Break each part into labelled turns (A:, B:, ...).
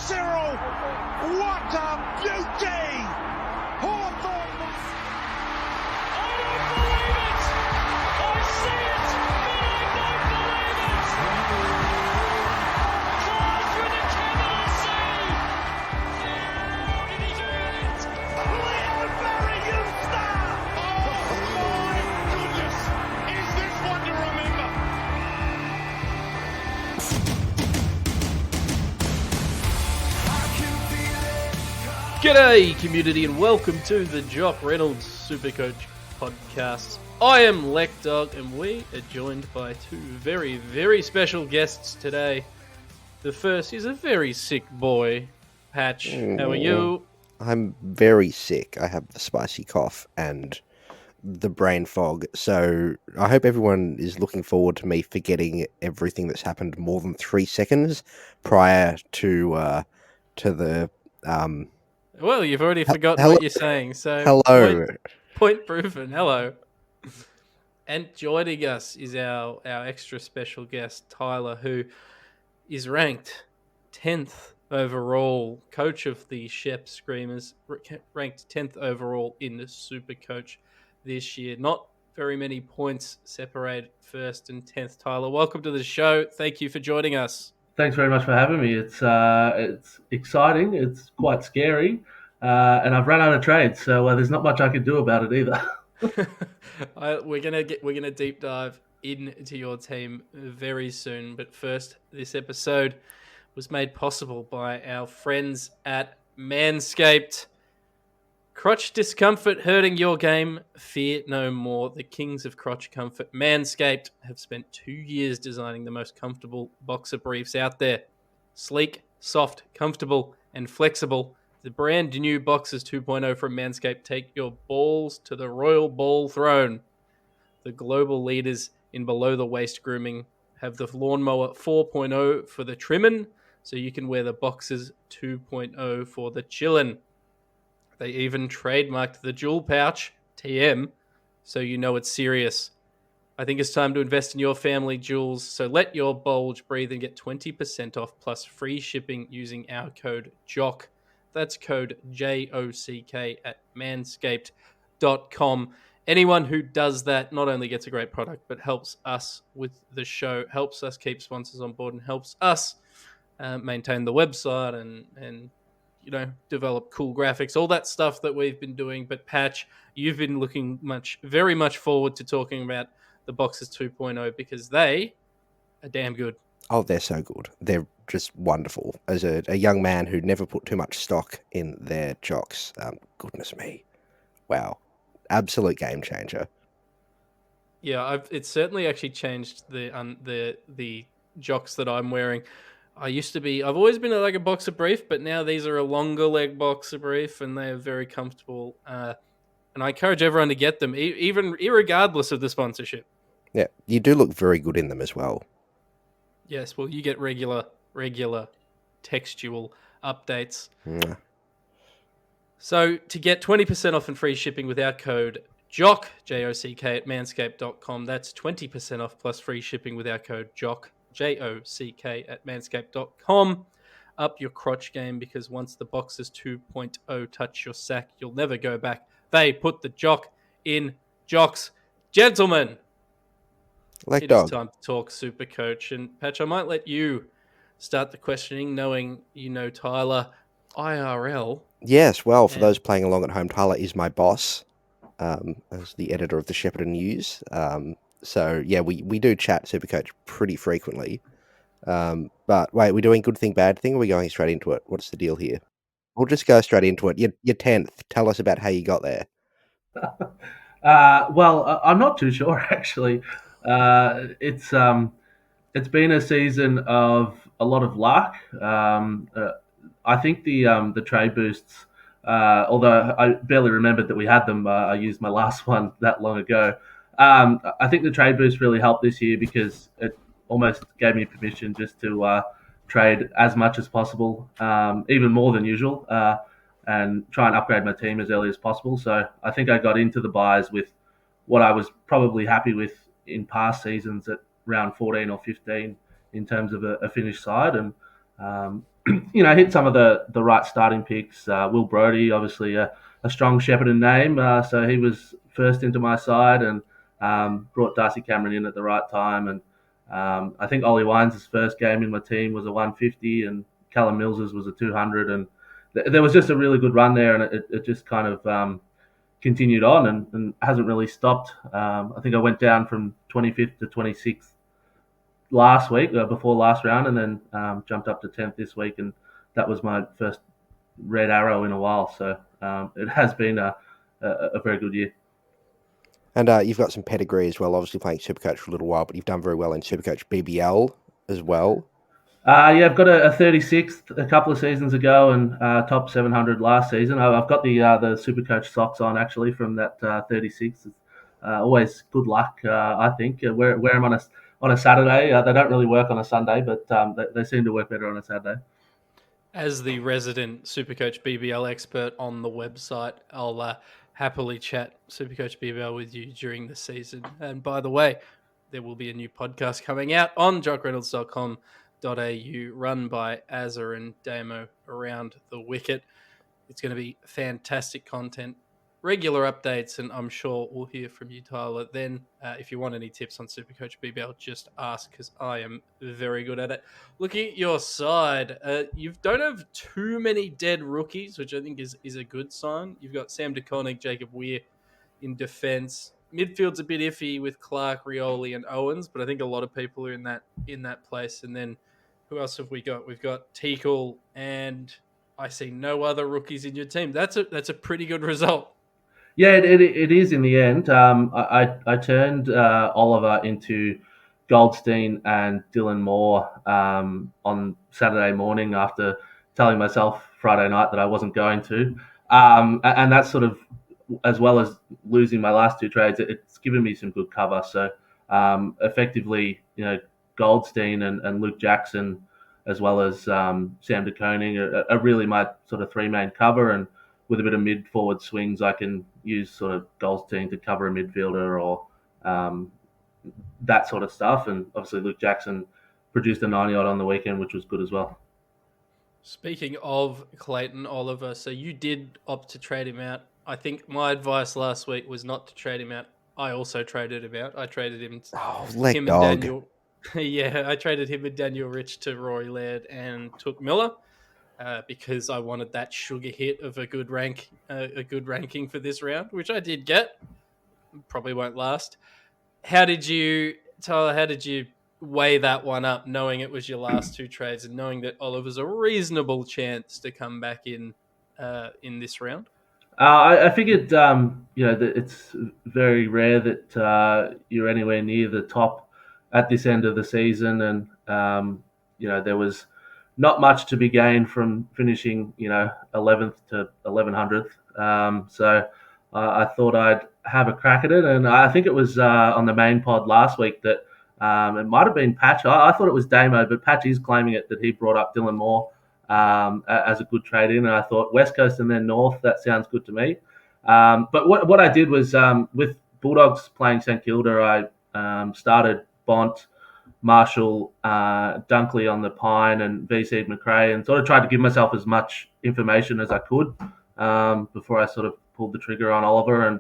A: Cyril, what a beauty! Hawthorne.
B: I don't believe it! I see it, but I don't believe it! Claws with a capital C! How did he do it?
A: Leonberry, you star! Oh my goodness! Is this one to remember?
C: G'day, community, and welcome to the Jock Reynolds Supercoach podcast. I am Lekdog, and we are joined by two very, very special guests today. The first is a very sick boy, Patch. How are you?
D: I'm very sick. I have the spicy cough and the brain fog. So I hope everyone is looking forward to me forgetting everything that's happened more than 3 seconds prior to the
C: Well, you've already forgotten
D: hello-
C: what you're saying, so
D: hello.
C: point proven. Hello. And joining us is our extra special guest, Tyler, who is ranked 10th overall, coach of the Shep Screamers, ranked 10th overall in the Supercoach this year. Not very many points separate first and 10th. Tyler, welcome to the show. Thank you for joining us.
E: Thanks very much for having me. It's exciting. It's quite scary, and I've run out of trades, so there's not much I can do about it either.
C: We're gonna deep dive into your team very soon, but first, this episode was made possible by our friends at Manscaped. Crotch discomfort hurting your game? Fear no more. The kings of crotch comfort, Manscaped, have spent 2 years designing the most comfortable boxer briefs out there. Sleek, soft, comfortable, and flexible. The brand new Boxers 2.0 from Manscaped take your balls to the royal ball throne. The global leaders in below-the-waist grooming have the Lawnmower 4.0 for the trimmin', so you can wear the Boxers 2.0 for the chillin'. They even trademarked the Jewel Pouch, TM, so you know it's serious. I think it's time to invest in your family jewels, so let your bulge breathe and get 20% off plus free shipping using our code JOCK. That's code JOCK at manscaped.com. Anyone who does that not only gets a great product, but helps us with the show, helps us keep sponsors on board, and helps us maintain the website and develop cool graphics, all that stuff that we've been doing. But Patch, you've been looking very much forward to talking about the Boxers 2.0 because they are damn good.
D: Oh, they're so good. They're just wonderful. As a young man who never put too much stock in their jocks, goodness me. Wow. Absolute game changer.
C: Yeah, it's certainly actually changed the jocks that I'm wearing. I've always been like a boxer brief, but now these are a longer leg boxer brief and they are very comfortable. And I encourage everyone to get them, even irregardless of the sponsorship.
D: Yeah, you do look very good in them as well.
C: Yes, well, you get regular textual updates.
D: Mm.
C: So to get 20% off and free shipping with our code JOCK, J-O-C-K, at manscaped.com, that's 20% off plus free shipping with our code JOCK, J-O-C-K, at manscaped.com. Up your crotch game, because once the Boxers 2.0 touch your sack, you'll never go back. They put the jock in jocks. Gentlemen, it is time to talk Supercoach. And Patch, I might let you start the questioning, knowing you know Tyler IRL.
D: Yes, well, for those playing along at home, Tyler is my boss as the editor of the Shepparton News. So, yeah, we do chat Supercoach pretty frequently. But wait, we're doing good thing, bad thing, or are we going straight into it? What's the deal here? We'll just go straight into it. You're 10th. Tell us about how you got there.
E: Well, I'm not too sure, actually. It's been a season of a lot of luck. I think the trade boosts, although I barely remembered that we had them, I used my last one that long ago. I think the trade boost really helped this year because it almost gave me permission just to trade as much as possible, even more than usual, and try and upgrade my team as early as possible. So I think I got into the buys with what I was probably happy with in past seasons at round 14 or 15 in terms of a finished side. And hit some of the right starting picks. Will Brody, obviously a strong Shepparton name, so he was first into my side, and brought Darcy Cameron in at the right time. And I think Ollie Wines' first game in my team was a 150, and Callum Mills's was a 200, and there was just a really good run there, and it just kind of continued on and hasn't really stopped. I think I went down from 25th to 26th last week, before last round, and then jumped up to 10th this week, and that was my first red arrow in a while. So it has been a very good year.
D: And you've got some pedigree as well, obviously playing Supercoach for a little while, but you've done very well in Supercoach BBL as well.
E: Yeah, I've got a 36th a couple of seasons ago, and top 700 last season. I've got the Supercoach socks on actually from that 36th. Always good luck, I think. Wear them on a Saturday. They don't really work on a Sunday, but they seem to work better on a Saturday.
C: As the resident Supercoach BBL expert on the website, I'll happily chat Supercoach BBL with you during the season. And by the way, there will be a new podcast coming out on jockreynolds.com.au, run by Azza and Damo around the wicket. It's going to be fantastic content, regular updates, and I'm sure we'll hear from you, Tyler. Then, if you want any tips on Supercoach BBL, just ask, because I am very good at it. Looking at your side, you don't have too many dead rookies, which I think is a good sign. You've got Sam DeConnick, Jacob Weir in defence. Midfield's a bit iffy with Clark, Rioli, and Owens, but I think a lot of people are in that place. And then who else have we got? We've got Teakle, and I see no other rookies in your team. That's a pretty good result.
E: Yeah, it is in the end. I turned Oliver into Goldstein and Dylan Moore on Saturday morning after telling myself Friday night that I wasn't going to. And that's sort of, as well as losing my last two trades, it's given me some good cover. So effectively, Goldstein and Luke Jackson, as well as Sam DeConing, are really my sort of three main cover. And with a bit of mid-forward swings, I can use sort of Goldstein to cover a midfielder or that sort of stuff. And obviously Luke Jackson produced a 90-odd on the weekend, which was good as well.
C: Speaking of Clayton Oliver, so you did opt to trade him out. I think my advice last week was not to trade him out. I also traded him out. I traded him him and Daniel. Yeah, I traded him and Daniel Rich to Rory Laird and took Miller. Because I wanted that sugar hit of a good ranking for this round, which I did get. Probably won't last. Tyler, how did you weigh that one up, knowing it was your last two trades and knowing that Oliver's a reasonable chance to come back in this round?
E: I figured, that it's very rare that you're anywhere near the top at this end of the season, and there was not much to be gained from finishing, 11th to 1100th. So I thought I'd have a crack at it. And I think it was on the main pod last week that it might have been Patch. I thought it was Damo, but Patch is claiming it that he brought up Dylan Moore as a good trade in. And I thought West Coast and then North, that sounds good to me. But what I did was with Bulldogs playing St Kilda, I started Bont, Marshall, Dunkley on the Pine, and VC'd McRae, and sort of tried to give myself as much information as I could before I sort of pulled the trigger on Oliver. And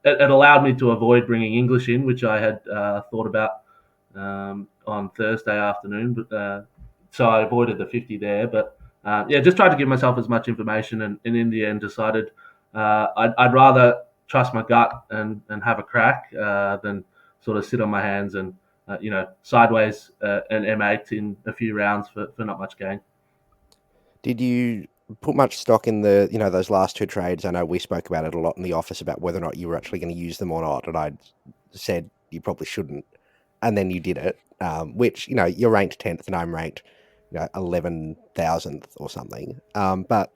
E: it allowed me to avoid bringing English in, which I had thought about on Thursday afternoon. But so I avoided the 50 there. But just tried to give myself as much information, and in the end decided I'd rather trust my gut and have a crack than sort of sit on my hands and sideways an M8 in a few rounds for not much gain.
D: Did you put much stock in the, those last two trades? I know we spoke about it a lot in the office about whether or not you were actually going to use them or not, and I said you probably shouldn't, and then you did it, which, you're ranked 10th and I'm ranked 11,000th or something. But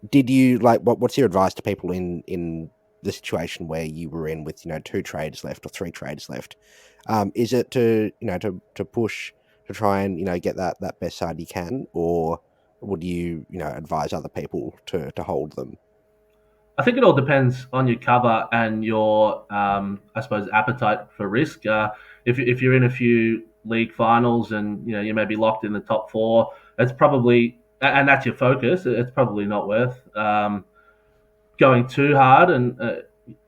D: did you, what's your advice to people in the situation where you were in with, two trades left or three trades left? Is it to push to try and get that best side you can, or would you advise other people to hold them?
E: I think it all depends on your cover and your I suppose appetite for risk. If you're in a few league finals and you may be locked in the top four, it's probably, and that's your focus, it's probably not worth going too hard, and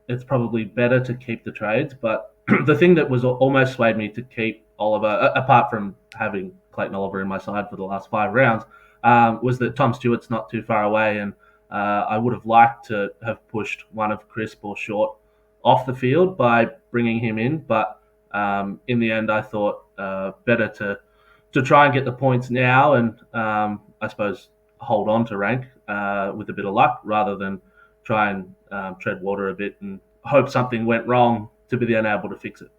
E: it's probably better to keep the trades. But the thing that was almost swayed me to keep Oliver, apart from having Clayton Oliver in my side for the last 5 rounds, was that Tom Stewart's not too far away, and I would have liked to have pushed one of Crisp or Short off the field by bringing him in. But in the end, I thought better to try and get the points now, and I suppose hold on to rank with a bit of luck, rather than try and tread water a bit and hope something went wrong to be then able to fix it.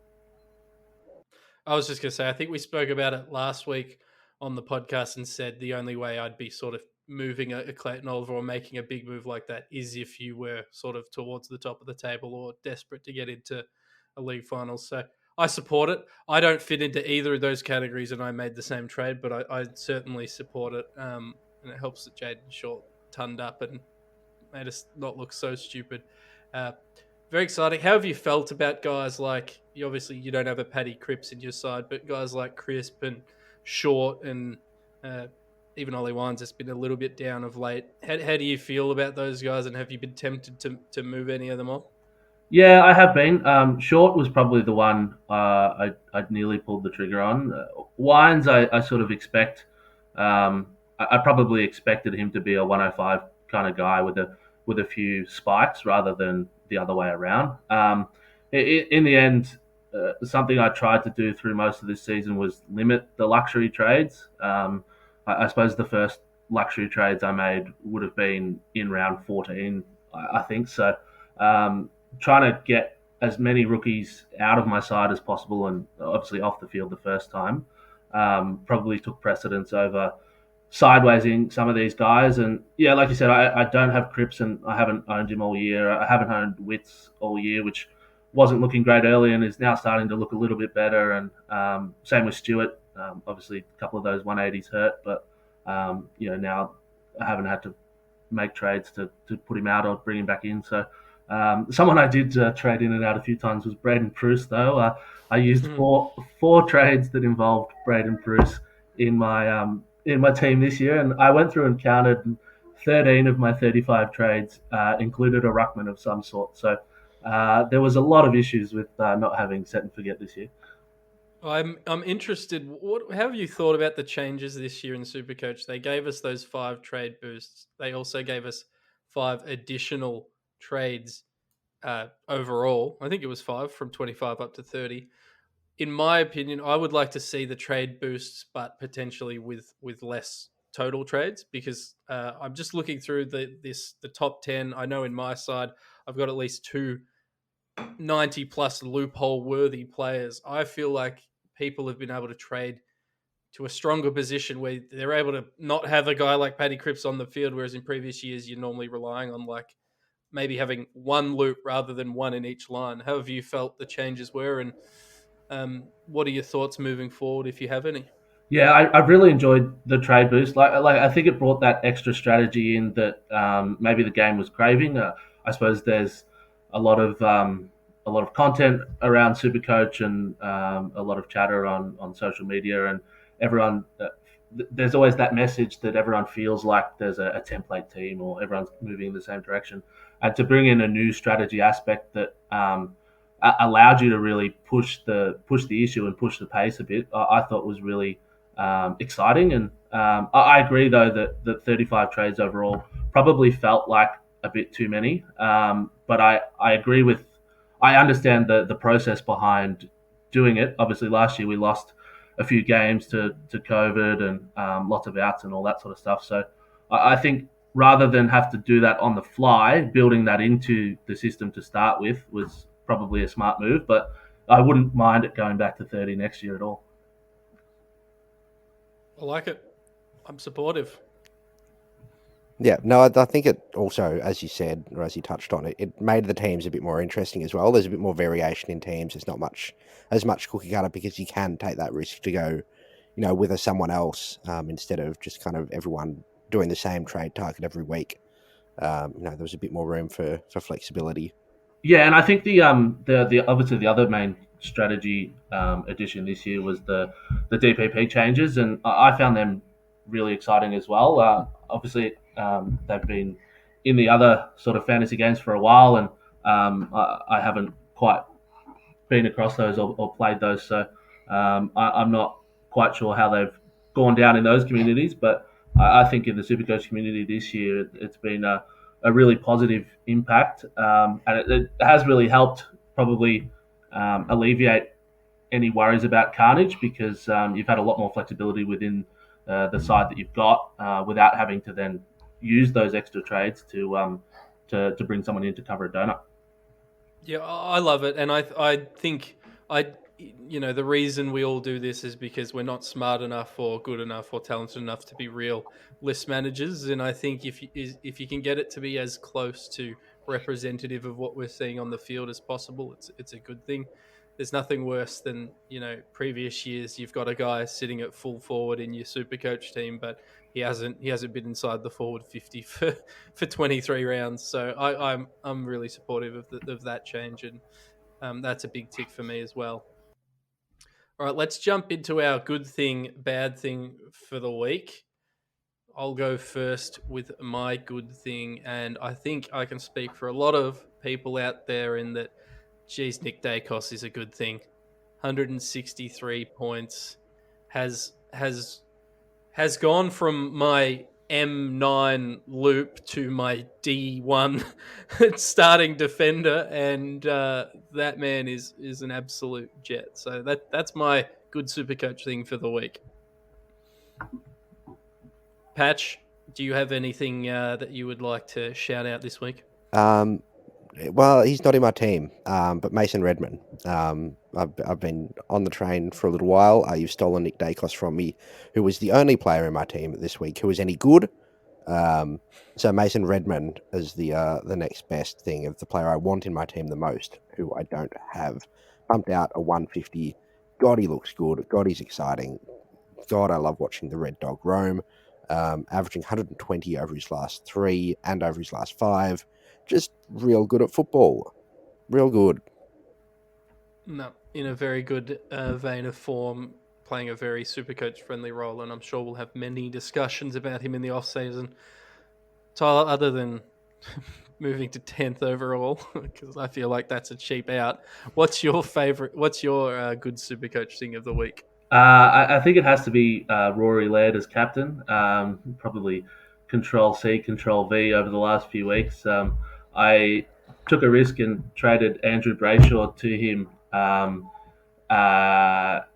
C: I was just going to say, I think we spoke about it last week on the podcast and said the only way I'd be sort of moving a Clayton Oliver or making a big move like that is if you were sort of towards the top of the table or desperate to get into a league final. So I support it. I don't fit into either of those categories, and I made the same trade, but I certainly support it. And it helps that Jaden Short turned up and made us not look so stupid. Very exciting. How have you felt about guys like, obviously you don't have a Paddy Cripps in your side, but guys like Crisp and Short and even Ollie Wines has been a little bit down of late. How do you feel about those guys, and have you been tempted to move any of them on?
E: Yeah, I have been. Short was probably the one I nearly pulled the trigger on. Wines, I sort of expect. I probably expected him to be a 105 kind of guy with a few spikes rather than the other way around. In the end, something I tried to do through most of this season was limit the luxury trades. I suppose the first luxury trades I made would have been in round 14, I think. So trying to get as many rookies out of my side as possible, and obviously off the field the first time, probably took precedence over sidewaysing some of these guys. And yeah, like you said, I don't have Cripps, and I haven't owned him all year. I haven't owned Witts all year, which wasn't looking great early and is now starting to look a little bit better. And same with Stewart. Obviously, a couple of those 180s hurt, but now I haven't had to make trades to put him out or bring him back in. So someone I did trade in and out a few times was Braden Preuss, though. I used four trades that involved Braden Preuss in my team this year, and I went through and counted 13 of my 35 trades included a ruckman of some sort. So there was a lot of issues with not having set and forget this year.
C: I'm interested. How have you thought about the changes this year in Supercoach? They gave us those 5 trade boosts. They also gave us 5 additional trades overall. I think it was 5 from 25 up to 30. In my opinion, I would like to see the trade boosts, but potentially with less total trades, because I'm just looking through the top 10. I know in my side, I've got at least 2 90 plus loophole worthy players. I feel like people have been able to trade to a stronger position where they're able to not have a guy like Paddy Cripps on the field, whereas in previous years you're normally relying on like maybe having one loop rather than one in each line. How have you felt the changes were, and what are your thoughts moving forward if you have any?
E: Yeah, I've really enjoyed the trade boost. Like I think it brought that extra strategy in that maybe the game was craving. I suppose there's a lot of content around Supercoach and a lot of chatter on social media, and everyone. There's always that message that everyone feels like there's a template team or everyone's moving in the same direction, and to bring in a new strategy aspect that allowed you to really push the issue and push the pace a bit, I thought was really exciting. And I agree though that 35 trades overall probably felt like a bit too many. But I agree with, I understand the process behind doing it. Obviously last year we lost a few games to COVID and lots of outs and all that sort of stuff. So I think rather than have to do that on the fly, building that into the system to start with was probably a smart move, but I wouldn't mind it going back to 30 next year at all.
C: I like it. I'm supportive.
D: Yeah, no, I think it also, as you said, or as you touched on, it made the teams a bit more interesting as well. There's a bit more variation in teams. There's not as much cookie cutter, because you can take that risk to go, with someone else instead of just kind of everyone doing the same trade target every week. There was a bit more room for flexibility.
E: Yeah, and I think the obviously the other main strategy addition this year was the Dpp Changes, and I found them really exciting as well. Obviously, they've been in the other sort of fantasy games for a while, and I haven't quite been across those or played those, so I'm not quite sure how they've gone down in those communities. But I think in the Supercoach community this year, it's been a really positive impact, and it has really helped probably alleviate any worries about carnage, because you've had a lot more flexibility within the side that you've got without having to then use those extra trades to bring someone in to cover a donut.
C: Yeah, I love it, and I think the reason we all do this is because we're not smart enough or good enough or talented enough to be real list managers, and I think if you can get it to be as close to representative of what we're seeing on the field as possible, it's a good thing. There's nothing worse than previous years. You've got a guy sitting at full forward in your Supercoach team, but he hasn't been inside the forward 50 for 23 rounds. So I'm really supportive of that change, and that's a big tick for me as well. All right, let's jump into our good thing, bad thing for the week. I'll go first with my good thing, and I think I can speak for a lot of people out there in that, geez, Nick Dacos is a good thing. 163 points has gone from my M9 loop to my D1 starting defender, and that man is an absolute jet. So that's my good Supercoach thing for the week. Patch, do you have anything that you would like to shout out this week?
D: Well, he's not in my team, but Mason Redmond. I've been on the train for a little while. You've stolen Nick Dacos from me, who was the only player in my team this week who was any good. So Mason Redmond is the next best thing of the player I want in my team the most, who I don't have. Pumped out a 150. God, he looks good. God, he's exciting. God, I love watching the Red Dog roam. Averaging 120 over his last 3 and over his last 5. Just real good at football. Real good.
C: No, in a very good vein of form, playing a very Supercoach friendly role, and I'm sure we'll have many discussions about him in the off season. Tyler, other than moving to 10th overall, because I feel like that's a cheap out, what's your favorite? What's your good Supercoach thing of the week?
E: I think it has to be Rory Laird as captain. Probably Control C, Control V over the last few weeks. I took a risk and traded Andrew Brayshaw to him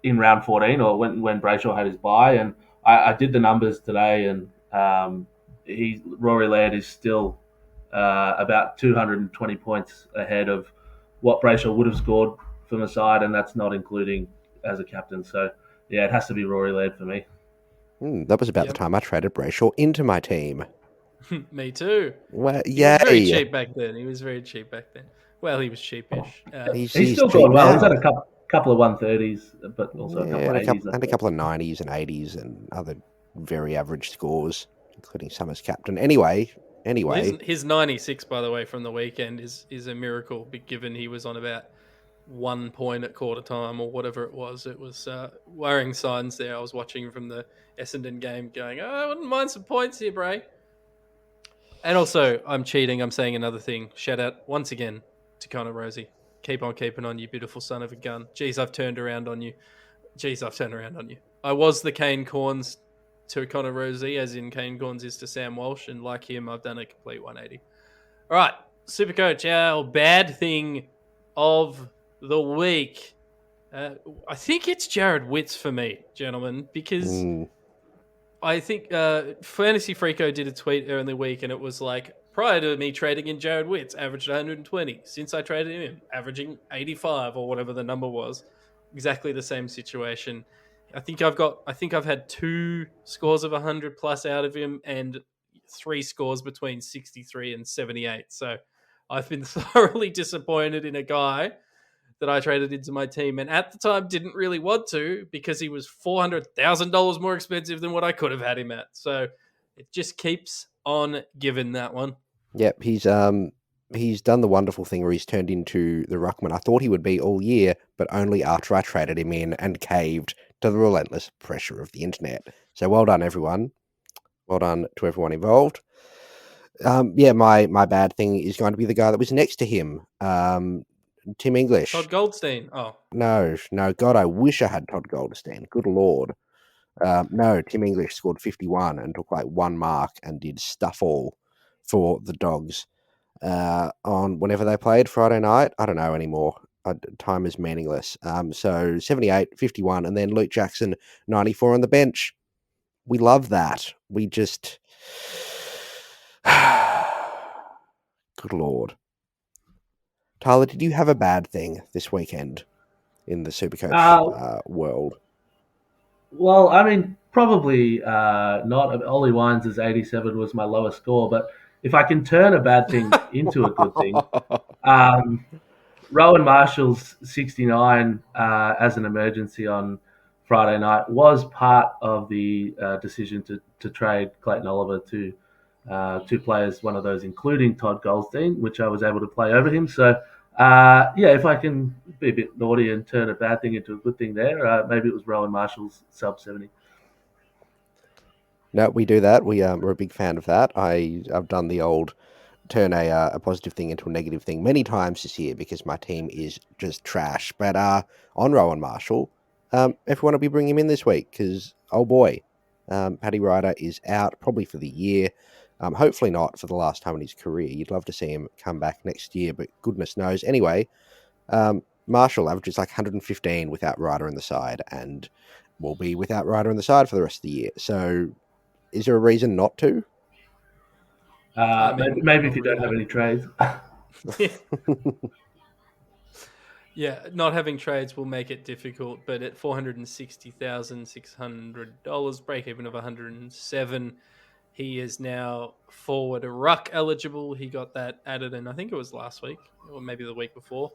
E: in round 14, or when Brayshaw had his bye, and I did the numbers today, and Rory Laird is still about 220 points ahead of what Brayshaw would have scored from the side, and that's not including as a captain. So yeah, it has to be Rory Laird for me.
D: That was about the time I traded Brayshaw into my team.
C: Me too.
D: Well,
C: He was very cheap back then. Well, he was cheapish.
E: He's still going well. He's had a couple of 130s, but also a couple of 80s.
D: And a couple of 90s and 80s and other very average scores, including some as captain. Anyway.
C: His 96, by the way, from the weekend is a miracle, given he was on about 1 point at quarter time or whatever it was. It was worrying signs there. I was watching from the Essendon game going, I wouldn't mind some points here, Bray. And also, I'm cheating. I'm saying another thing. Shout out once again to Connor Rosie. Keep on keeping on, you beautiful son of a gun. Jeez, I've turned around on you. I was the Kane Corns to Connor Rosie, as in Kane Corns is to Sam Walsh, and like him, I've done a complete 180. All right, Supercoach, our bad thing of the week. I think it's Jared Witts for me, gentlemen, because I think Fantasy Freako did a tweet earlier in the week, and it was like, prior to me trading in Jared Witts, averaged 120. Since I traded him, averaging 85 or whatever the number was. Exactly the same situation. I think I've had 2 scores of 100 plus out of him and 3 scores between 63 and 78. So I've been thoroughly disappointed in a guy that I traded into my team, and at the time didn't really want to, because he was $400,000 more expensive than what I could have had him at. So it just keeps on giving that one.
D: Yep, he's he's done the wonderful thing where he's turned into the ruckman I thought he would be all year, but only after I traded him in and caved to the relentless pressure of the internet. So well done, everyone. Well done to everyone involved. My bad thing is going to be the guy that was next to him, Tim English.
C: Todd Goldstein. Oh,
D: No, God, I wish I had Todd Goldstein. Good Lord. No, Tim English scored 51 and took like one mark and did stuff all for the Dogs on whenever they played Friday night. I don't know anymore. Time is meaningless. So 78, 51, and then Luke Jackson, 94 on the bench. We love that. We just... Good Lord. Tyler, did you have a bad thing this weekend in the Supercoach world?
E: Well, I mean, probably not. Ollie Wines' 87 was my lowest score, but if I can turn a bad thing into a good thing, Rowan Marshall's 69 as an emergency on Friday night was part of the decision to trade Clayton Oliver to two players, one of those including Todd Goldstein, which I was able to play over him. So, if I can be a bit naughty and turn a bad thing into a good thing there, maybe it was Rowan Marshall's sub 70.
D: No, we do that. We're a big fan of that. I've done the old turn a positive thing into a negative thing many times this year because my team is just trash. But on Rowan Marshall, everyone will be bringing him in this week because, oh boy, Paddy Ryder is out probably for the year. Hopefully not for the last time in his career. You'd love to see him come back next year, but goodness knows. Anyway, Marshall averages like 115 without Ryder in the side and will be without Ryder in the side for the rest of the year. So is there a reason not to?
E: Maybe if you don't have any trades.
C: yeah. Not having trades will make it difficult, but at $460,600, break even of 107. He is now forward ruck eligible. He got that added in, I think it was last week or maybe the week before.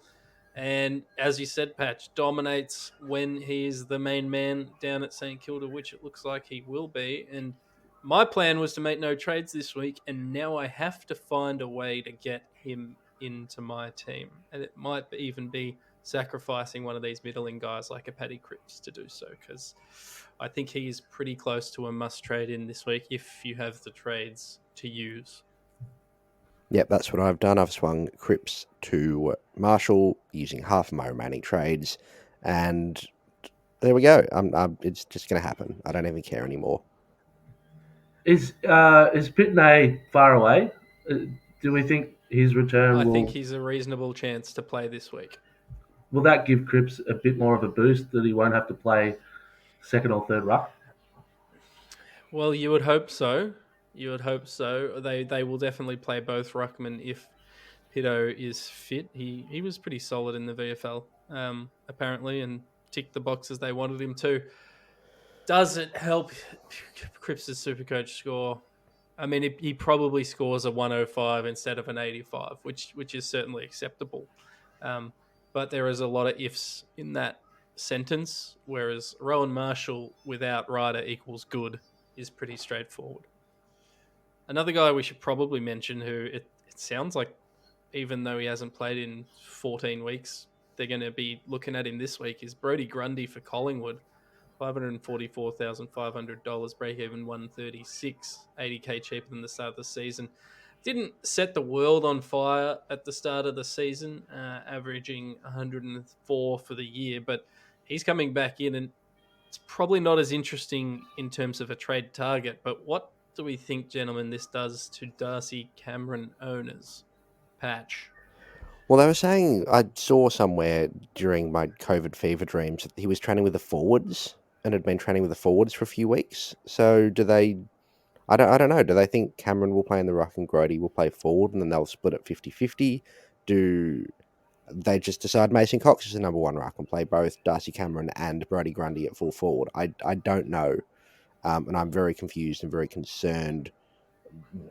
C: And as you said, Patch dominates when he is the main man down at St Kilda, which it looks like he will be. And my plan was to make no trades this week, and now I have to find a way to get him into my team. And it might even be sacrificing one of these middling guys like a Paddy Cripps to do so, because I think he's pretty close to a must trade in this week if you have the trades to use.
D: Yep, that's what I've done. I've swung Cripps to Marshall using half of my remaining trades, and there we go. It's just going to happen. I don't even care anymore.
E: Is Pitney far away? Do we think his return
C: I think he's a reasonable chance to play this week.
E: Will that give Cripps a bit more of a boost that he won't have to play second or third ruck?
C: Well, you would hope so. They will definitely play both ruckmen if Pitto is fit. He was pretty solid in the VFL, apparently, and ticked the boxes they wanted him to. Does it help Cripps' Supercoach score? I mean, he probably scores a 105 instead of an 85, which is certainly acceptable. But there is a lot of ifs in that sentence, whereas Rowan Marshall without Ryder equals good is pretty straightforward. Another guy we should probably mention who it sounds like, even though he hasn't played in 14 weeks, they're going to be looking at him this week, is Brody Grundy for Collingwood. $544,500, break even 136, 80k cheaper than the start of the season. Didn't set the world on fire at the start of the season, averaging 104 for the year, but he's coming back in, and it's probably not as interesting in terms of a trade target. But what do we think, gentlemen, this does to Darcy Cameron owners? Patch.
D: Well, they were saying, I saw somewhere during my COVID fever dreams that he was training with the forwards and had been training with the forwards for a few weeks. So do they... I don't know. Do they think Cameron will play in the ruck and Grody will play forward and then they'll split it 50-50? Do they just decide Mason Cox is the number one ruck and play both Darcy Cameron and Brody Grundy at full forward? I don't know. And I'm very confused and very concerned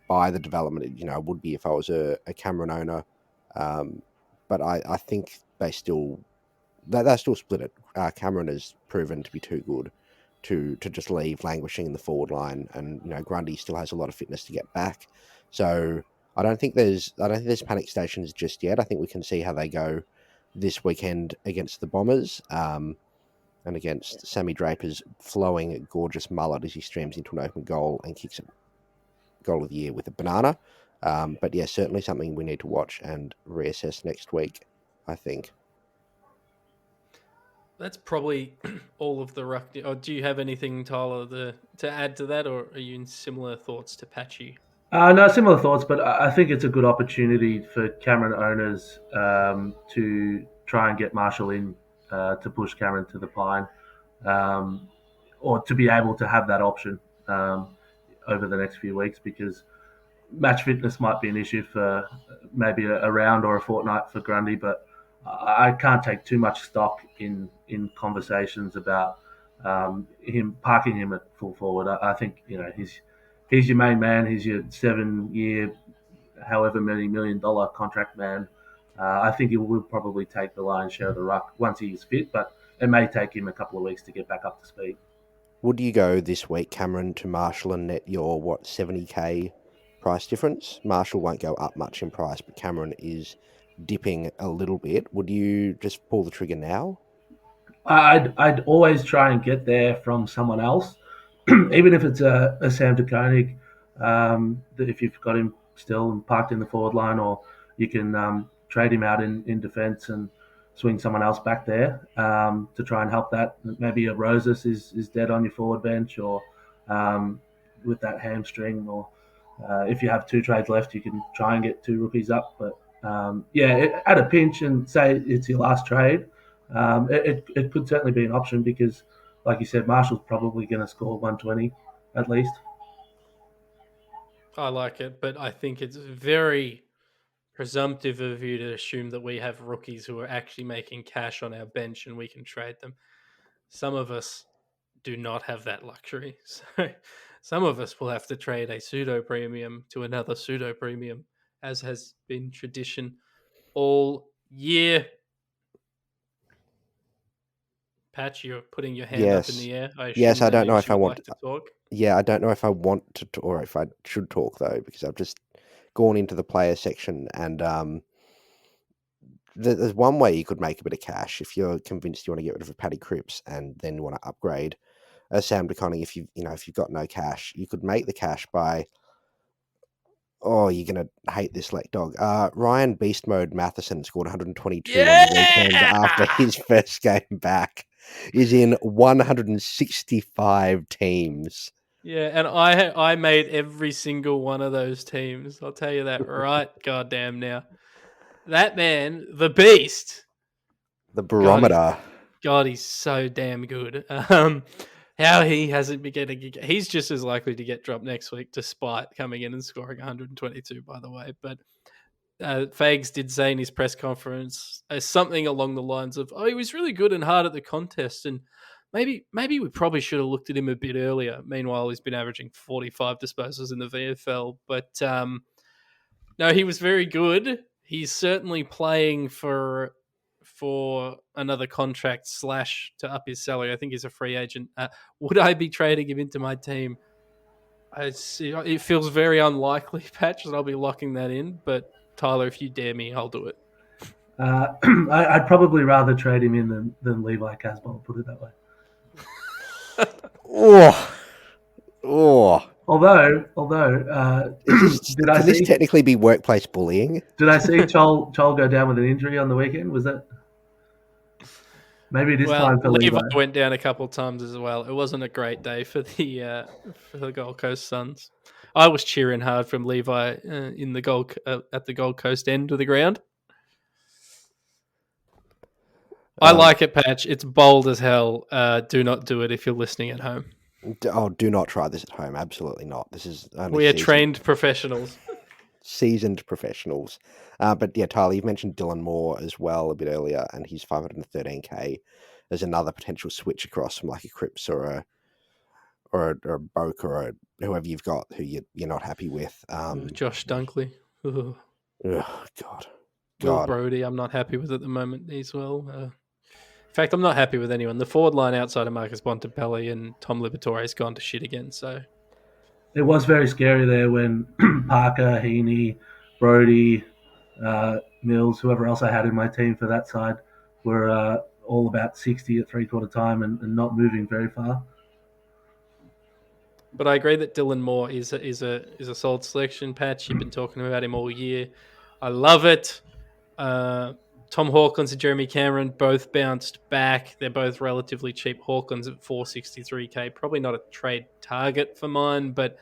D: by the development. You know, I would be if I was a Cameron owner. But I think they're still split it. Cameron has proven to be too good to just leave languishing in the forward line, and you know Grundy still has a lot of fitness to get back. So I don't think there's panic stations just yet. I think we can see how they go this weekend against the Bombers, and against Sammy Draper's flowing, gorgeous mullet as he streams into an open goal and kicks a goal of the year with a banana. But yeah, certainly something we need to watch and reassess next week, I think.
C: That's probably all of the ruck. Or do you have anything, Tyler, to add to that, or are you in similar thoughts to Patchy?
E: No, similar thoughts, but I think it's a good opportunity for Cameron owners to try and get Marshall in to push Cameron to the pine, or to be able to have that option over the next few weeks, because match fitness might be an issue for maybe a round or a fortnight for Grundy, but I can't take too much stock in conversations about him parking him at full forward. I think he's your main man. He's your 7-year, however many $1 million contract man. I think he will probably take the lion's share of the ruck once he is fit, but it may take him a couple of weeks to get back up to speed.
D: Would you go this week, Cameron, to Marshall and net your 70k price difference? Marshall won't go up much in price, but Cameron is dipping a little bit. Would you just pull the trigger now?
E: I'd always try and get there from someone else, even if it's a Sam de Koning, if you've got him still parked in the forward line, or you can trade him out in defence and swing someone else back there to try and help that. Maybe a Roses is dead on your forward bench, or with that hamstring, or if you have 2 trades left, you can try and get 2 rookies up. But at a pinch, and say it's your last trade, it could certainly be an option, because, like you said, Marshall's probably going to score 120 at least.
C: I like it, but I think it's very presumptive of you to assume that we have rookies who are actually making cash on our bench and we can trade them. Some of us do not have that luxury. So some of us will have to trade a pseudo premium to another pseudo premium, as has been tradition all year. Patch, you're putting your hand up in the air.
D: Yes, I don't know if I want
C: to talk.
D: Yeah, I don't know if I want to, or if I should talk, though, because I've just gone into the player section, and there's one way you could make a bit of cash if you're convinced you want to get rid of a Paddy Cripps and then you want to upgrade a Sam de Koning. If you've got no cash, you could make the cash by, you're gonna hate this Lekdog. Ryan Beast Mode Matheson scored 122 on the weekend after his first game back. Is in 165 teams.
C: Yeah, and I made every single one of those teams. I'll tell you that right goddamn now. That man, the beast.
D: The barometer.
C: God, he's so damn good. How he hasn't been getting... He's just as likely to get dropped next week, despite coming in and scoring 122, by the way. But Fags did say in his press conference something along the lines of, he was really good and hard at the contest, and maybe we probably should have looked at him a bit earlier. Meanwhile, he's been averaging 45 disposals in the VFL. But no, he was very good. He's certainly playing for another contract / to up his salary. I think he's a free agent. Would I be trading him into my team? It feels very unlikely, Patch, that I'll be locking that in. But Tyler, if you dare me, I'll do it.
E: I'd probably rather trade him in than Levi Casbolt, put it that way. Although,
D: can this technically be workplace bullying?
E: Did I see Chol go down with an injury on the weekend? Was that maybe it is time for Levi?
C: Went down a couple of times as well. It wasn't a great day for the Gold Coast Suns. I was cheering hard from Levi in the at the Gold Coast end of the ground. I like it, Patch. It's bold as hell. Do not do it if you're listening at home.
D: Do not try this at home. Absolutely not. This is
C: we are trained professionals.
D: Seasoned professionals. But yeah, Tyler, you've mentioned Dylan Moore as well a bit earlier, and he's 513k as another potential switch across from like a Cripps or a Boak or whoever you've got who you're not happy with.
C: Josh Dunkley.
D: Oh, God.
C: Will Brody, I'm not happy with at the moment as well. In fact, I'm not happy with anyone. The forward line outside of Marcus Bontempelli and Tom Liberatore has gone to shit again. So
E: it was very scary there when Parker, Heaney, Brody, Mills, whoever else I had in my team for that side, were all about 60 at three-quarter time and not moving very far.
C: But I agree that Dylan Moore is a solid selection. Patch, you've been talking about him all year. I love it. Tom Hawkins and Jeremy Cameron both bounced back. They're both relatively cheap. Hawkins at 463k, probably not a trade target for mine, but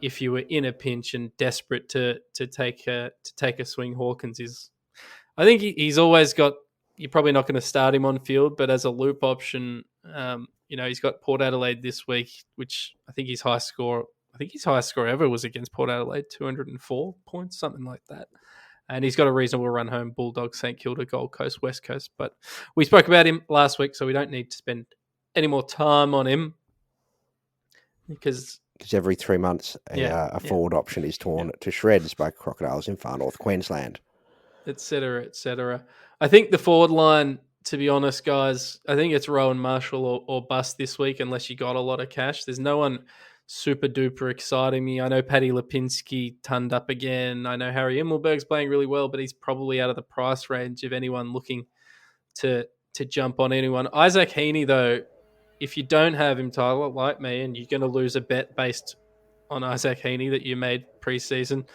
C: if you were in a pinch and desperate to take a swing, Hawkins is. I think he's always got. You're probably not going to start him on field, but as a loop option, he's got Port Adelaide this week, which I think his highest score ever was against Port Adelaide, 204 points, something like that. And he's got a reasonable run home: Bulldogs, St Kilda, Gold Coast, West Coast. But we spoke about him last week, so we don't need to spend any more time on him because
D: every 3 months a forward option is torn to shreds by crocodiles in far north Queensland,
C: etc., etc. I think the forward line, to be honest, guys, I think it's Rowan Marshall or bust this week unless you got a lot of cash. There's no one super duper exciting me. I know Paddy Lipinski turned up again. I know Harry Immelberg's playing really well, but he's probably out of the price range of anyone looking to jump on anyone. Isaac Heaney, though, if you don't have him, Tyler, like me, and you're going to lose a bet based on Isaac Heaney that you made preseason,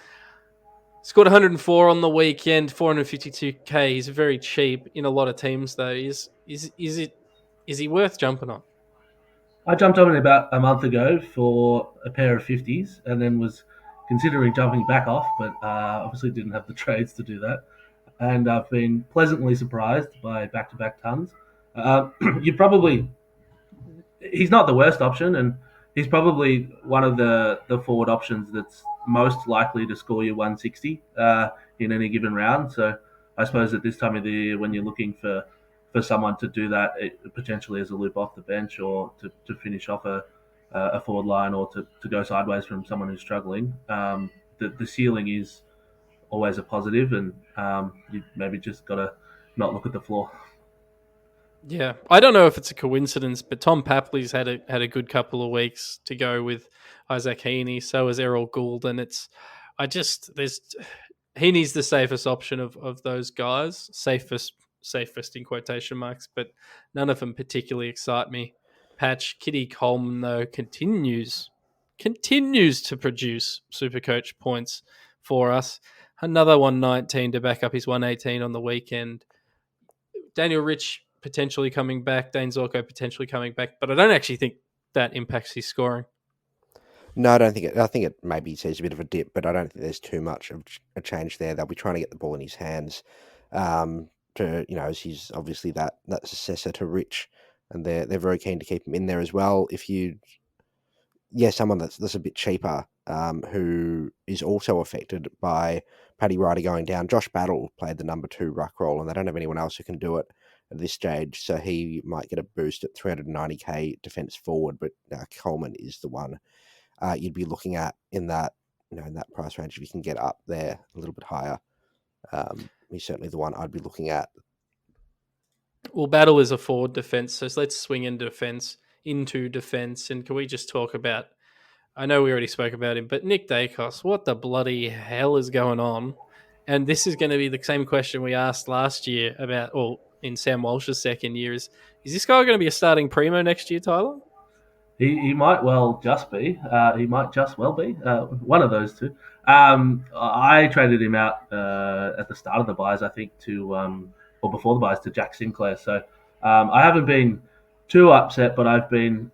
C: scored 104 on the weekend, 452k. He's very cheap in a lot of teams, though. Is he worth jumping on?
E: I jumped on it about a month ago for a pair of 50s and then was considering jumping back off, but obviously didn't have the trades to do that. And I've been pleasantly surprised by back-to-back tons. He's not the worst option, and he's probably one of the forward options that's most likely to score you 160 in any given round. So I suppose at this time of the year, when you're looking for someone to do that, potentially as a loop off the bench or to finish off a forward line or to go sideways from someone who's struggling, the ceiling is always a positive, and you maybe just got to not look at the floor.
C: Yeah, I don't know if it's a coincidence, but Tom Papley's had a good couple of weeks to go with Isaac Heaney. So has Errol Gould, and Heaney's the safest option of those guys, safest in quotation marks, but none of them particularly excite me. Patch Kitty Coleman though continues to produce Supercoach points for us. Another 119 to back up his 118 on the weekend. Daniel Rich potentially coming back, Dane Zorko potentially coming back, but I don't actually think that impacts his scoring.
D: No, I don't think it. I think it maybe sees a bit of a dip, but I don't think there's too much of a change there. They'll be trying to get the ball in his hands. As he's obviously that successor to Rich, and they're very keen to keep him in there as well. Someone that's a bit cheaper, who is also affected by Paddy Ryder going down. Josh Battle played the number 2 ruck role, and they don't have anyone else who can do it at this stage, so he might get a boost at 390k defense forward. But Coleman is the one you'd be looking at in that price range if you can get up there a little bit higher. He's certainly the one I'd be looking at.
C: Well, Battle is a forward defense, so let's swing into defense. And can we just talk about, I know we already spoke about him, but Nick Dacos, what the bloody hell is going on? And this is going to be the same question we asked last year in Sam Walsh's second year. Is this guy going to be a starting primo next year, Tyler?
E: He might well just be. He might just well be. One of those two. I traded him out at the start of the buys, I think, or before the buys, to Jack Sinclair. So I haven't been too upset, but I've been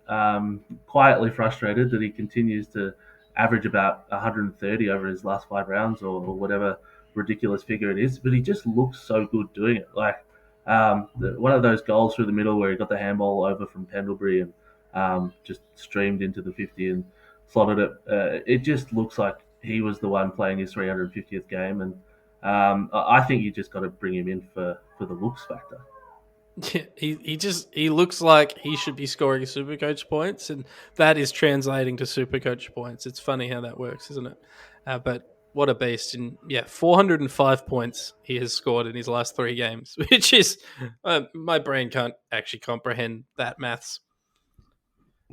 E: quietly frustrated that he continues to average about 130 over his last 5 rounds or whatever ridiculous figure it is. But he just looks so good doing it. Like one of those goals through the middle where he got the handball over from Pendlebury and just streamed into the 50 and slotted it. It just looks like he was the one playing his 350th game. And I think you just got to bring him in for the looks factor.
C: Yeah, he looks like he should be scoring Supercoach points, and that is translating to Supercoach points. It's funny how that works, isn't it? But what a beast. And 405 points he has scored in his last 3 games, which is, my brain can't actually comprehend that maths.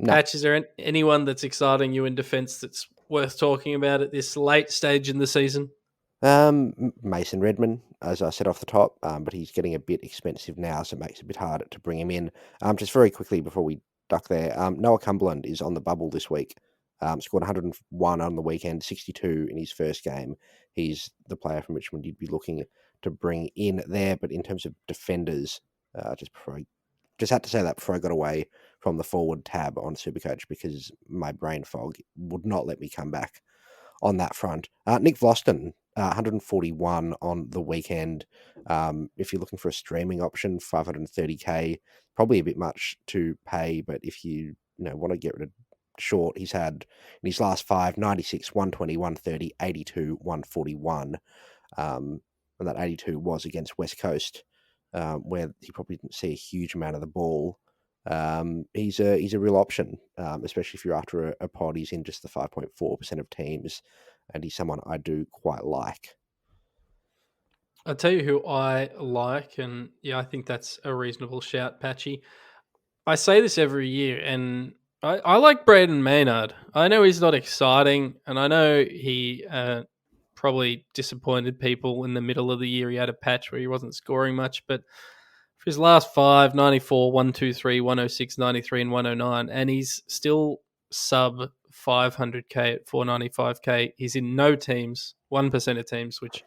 C: No. Patch, is there anyone that's exciting you in defence that's worth talking about at this late stage in the season?
D: Mason Redmond, as I said off the top, but he's getting a bit expensive now, so it makes it a bit harder to bring him in. Just very quickly before we duck there, Noah Cumberland is on the bubble this week. Scored 101 on the weekend, 62 in his first game. He's the player from Richmond you'd be looking to bring in there. But in terms of defenders, just had to say that before I got away from the forward tab on Supercoach because my brain fog would not let me come back on that front. Nick Vlaston, 141 on the weekend. If you're looking for a streaming option, 530k, probably a bit much to pay, but if you want to get rid of short, he's had in his last 5, 96, 120, 130, 82, 141. And that 82 was against West Coast, where he probably didn't see a huge amount of the ball. He's a real option, especially if you're after a pod. He's in just the 5.4% of teams, and he's someone I do quite like.
C: I'll tell you who I like, and I think that's a reasonable shout, Patchy. I say this every year, and I like Braden Maynard. I know he's not exciting, and I know he probably disappointed people in the middle of the year. He had a patch where he wasn't scoring much, but for his last 5, 94, 123, 106, 93, and 109, and he's still sub 500k at 495k. He's in no teams, 1% of teams, which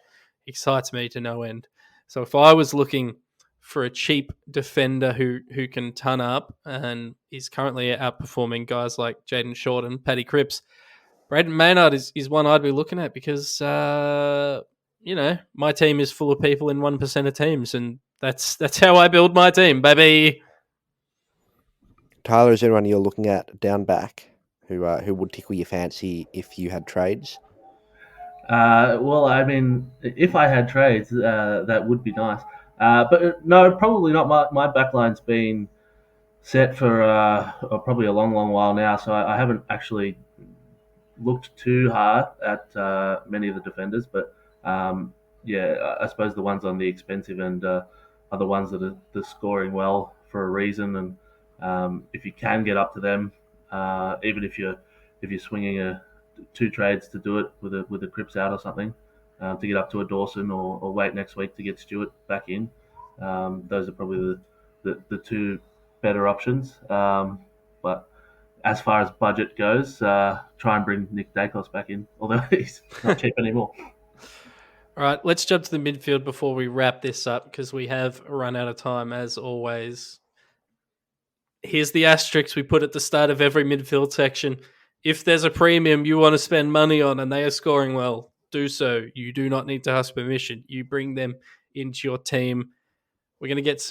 C: excites me to no end. So if I was looking for a cheap defender who can ton up and is currently outperforming guys like Jaden Short and Paddy Cripps, Braden Maynard is one I'd be looking at because, my team is full of people in 1% of teams, and that's how I build my team, baby.
D: Tyler, is there anyone you're looking at down back who would tickle your fancy if you had trades?
E: Well, I mean, if I had trades, that would be nice. But no, probably not. My backline's been set for probably a long, long while now, so I haven't actually looked too hard at many of the defenders. But I suppose the ones on the expensive end are the ones that are scoring well for a reason. And if you can get up to them, even if you're swinging two trades to do it with a Cripps out or something, to get up to a Dawson or wait next week to get Stewart back in. Those are probably the two better options. But as far as budget goes, try and bring Nick Dacos back in, although he's not cheap anymore.
C: All right, let's jump to the midfield before we wrap this up because we have run out of time as always. Here's the asterisk we put at the start of every midfield section. If there's a premium you want to spend money on and they are scoring well, do so. You do not need to ask permission. You bring them into your team. We're going to get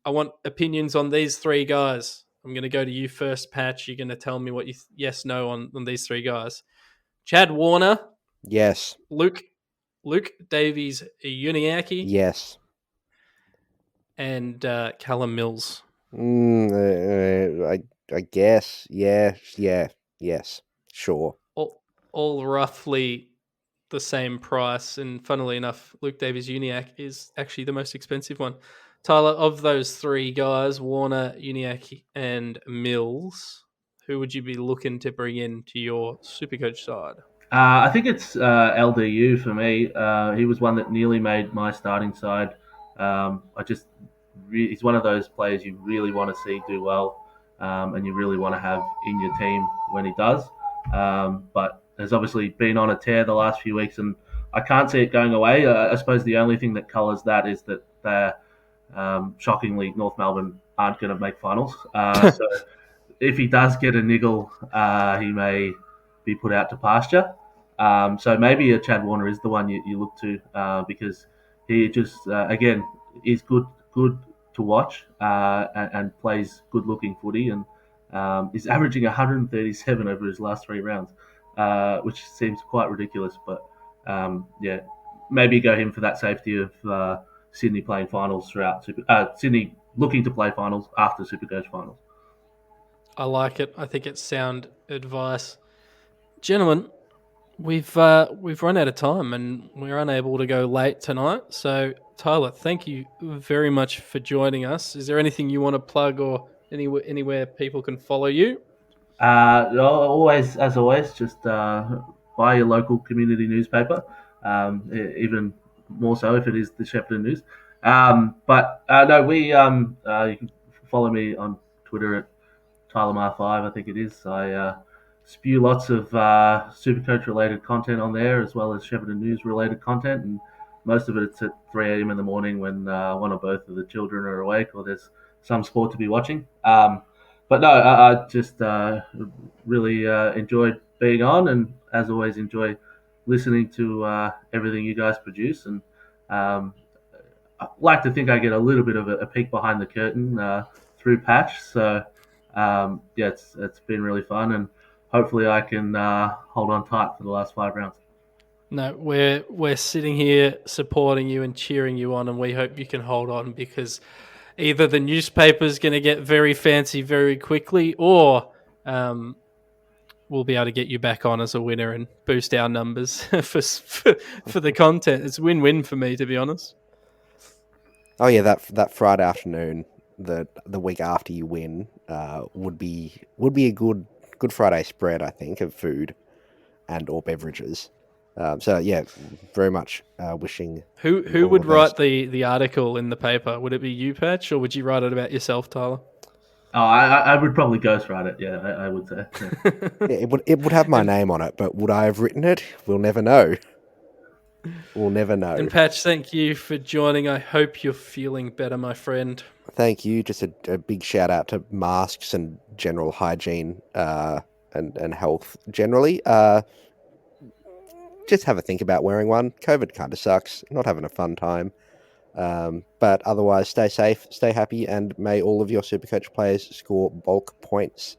C: I want opinions on these three guys. I'm going to go to you first, Patch. You're going to tell me what you yes, no on these three guys. Chad Warner.
D: Yes.
C: Luke Davies Uniacke.
D: Yes.
C: And Callum Mills.
D: I guess. Yes. Sure.
C: All roughly the same price. And funnily enough, Luke Davies Uniacke is actually the most expensive one. Tyler, of those three guys, Warner, Uniacke, and Mills, who would you be looking to bring in to your Supercoach side?
E: I think it's LDU for me. He was one that nearly made my starting side. He's one of those players you really want to see do well, and you really want to have in your team when he does. But has obviously been on a tear the last few weeks, and I can't see it going away. I suppose the only thing that colours that is that they're shockingly North Melbourne aren't going to make finals. So if he does get a niggle, he may be put out to pasture. So maybe a Chad Warner is the one you look to because he just again is good to watch and plays good looking footy and is averaging 137 over his last 3 rounds, which seems quite ridiculous. But maybe go him for that safety of Sydney playing finals throughout Sydney looking to play finals after Supercoach finals.
C: I like it. I think it's sound advice. Gentlemen, we've run out of time and we're unable to go late tonight. So, Tyler, thank you very much for joining us. Is there anything you want to plug or anywhere people can follow you?
E: Always, just buy your local community newspaper. even more so if it is the Shepparton News. But no, you can follow me on Twitter at TylerMar5, I think it is. I spew lots of Supercoach related content on there, as well as Shepparton News related content, and most of it's at 3 a.m. in the morning when one or both of the children are awake or there's some sport to be watching. But no, I just really enjoyed being on, and as always, enjoy listening to everything you guys produce. And um, I like to think I get a little bit of a peek behind the curtain through Patch. So yeah, it's been really fun, and hopefully I can hold on tight for the last 5 rounds.
C: No, we're sitting here supporting you and cheering you on, and we hope you can hold on, because either the newspaper's going to get very fancy very quickly, or we'll be able to get you back on as a winner and boost our numbers for the content. It's win-win for me, to be honest.
D: Oh yeah, that Friday afternoon, the week after you win, would be a good Friday spread, I think, of food and or beverages. So yeah, very much wishing.
C: Who
D: all
C: would
D: the
C: write
D: best.
C: the article in the paper? Would it be you, Patch, or would you write it about yourself, Tyler?
E: Oh, I would probably ghostwrite it. Yeah, I would say. Yeah.
D: Yeah, it would have my name on it, but would I have written it? We'll never know. We'll never know.
C: And Patch, thank you for joining. I hope you're feeling better, my friend.
D: Thank you. Just a big shout out to masks and general hygiene and health generally. Just have a think about wearing one. COVID kind of sucks. Not having a fun time. But otherwise, stay safe, stay happy, and may all of your Supercoach players score bulk points.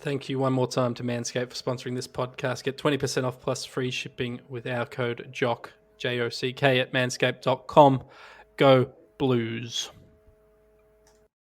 C: Thank you one more time to Manscaped for sponsoring this podcast. Get 20% off plus free shipping with our code JOCK, JOCK, at manscaped.com. Go Blues.